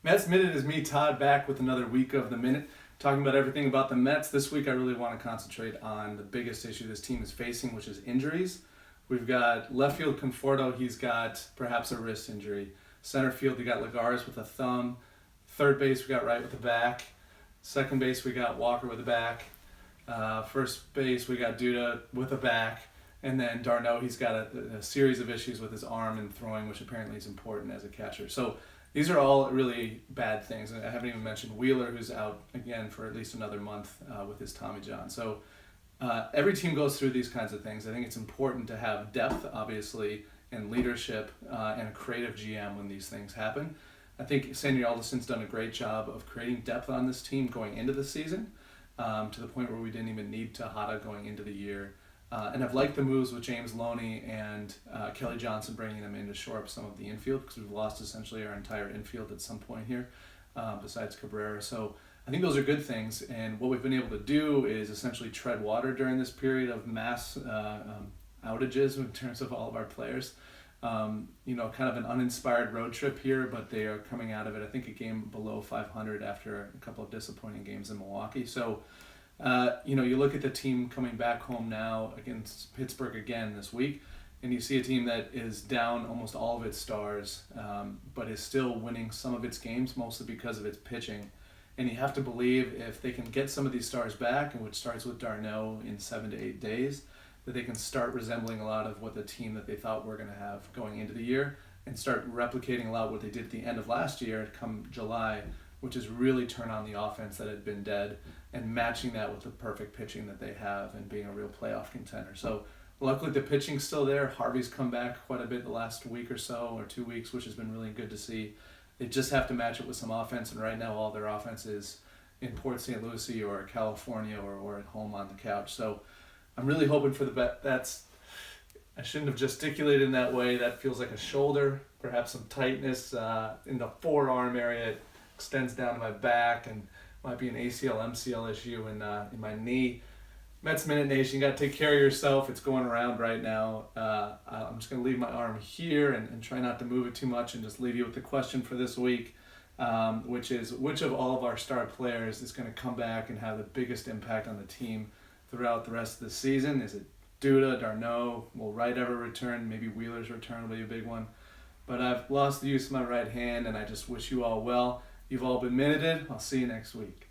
MetsMinute is me, Todd, back with another week of the Minute, talking about everything about the Mets. This week I really want to concentrate on the biggest issue this team is facing, which is injuries. We've got left field Conforto, he's got perhaps a wrist injury. Center field, we got Lagares with a thumb. Third base, we got Wright with the back. Second base, we got Walker with the back. First base, we got Duda with a back. And then d'Arnaud, he's got a series of issues with his arm and throwing, which apparently is important as a catcher. So these are all really bad things. And I haven't even mentioned Wheeler, who's out again for at least another month with his Tommy John. So every team goes through these kinds of things. I think it's important to have depth, obviously, and leadership and a creative GM when these things happen. I think Sandy Alderson's done a great job of creating depth on this team going into the season to the point where we didn't even need Tejada going into the year. And I've liked the moves with James Loney and Kelly Johnson bringing them in to shore up some of the infield because we've lost essentially our entire infield at some point here besides Cabrera. So I think those are good things. And what we've been able to do is essentially tread water during this period of mass outages in terms of all of our players. Kind of an uninspired road trip here, but they are coming out of it, I think, a game below 500 after a couple of disappointing games in Milwaukee. So you look at the team coming back home now against Pittsburgh again this week, and you see a team that is down almost all of its stars, but is still winning some of its games, mostly because of its pitching. And you have to believe if they can get some of these stars back, and which starts with d'Arnaud in 7 to 8 days, that they can start resembling a lot of what the team that they thought were going to have going into the year and start replicating a lot of what they did at the end of last year come July, which is really turn on the offense that had been dead and matching that with the perfect pitching that they have and being a real playoff contender. So luckily the pitching's still there. Harvey's come back quite a bit the last week or so, or 2 weeks, which has been really good to see. They just have to match it with some offense, and right now all their offense is in Port St. Lucie or California or at home on the couch. So I'm really hoping for the best. I shouldn't have gesticulated in that way. That feels like a shoulder, perhaps some tightness in the forearm area. It extends down to my back and might be an ACL, MCL issue in my knee. MetsMinute Nation, you got to take care of yourself. It's going around right now. I'm just going to leave my arm here and try not to move it too much and just leave you with the question for this week, which is which of all of our star players is going to come back and have the biggest impact on the team throughout the rest of the season? Is it Duda, d'Arnaud? Will Wright ever return? Maybe Wheeler's return will be a big one. But I've lost the use of my right hand, and I just wish you all well. You've all been minuted. I'll see you next week.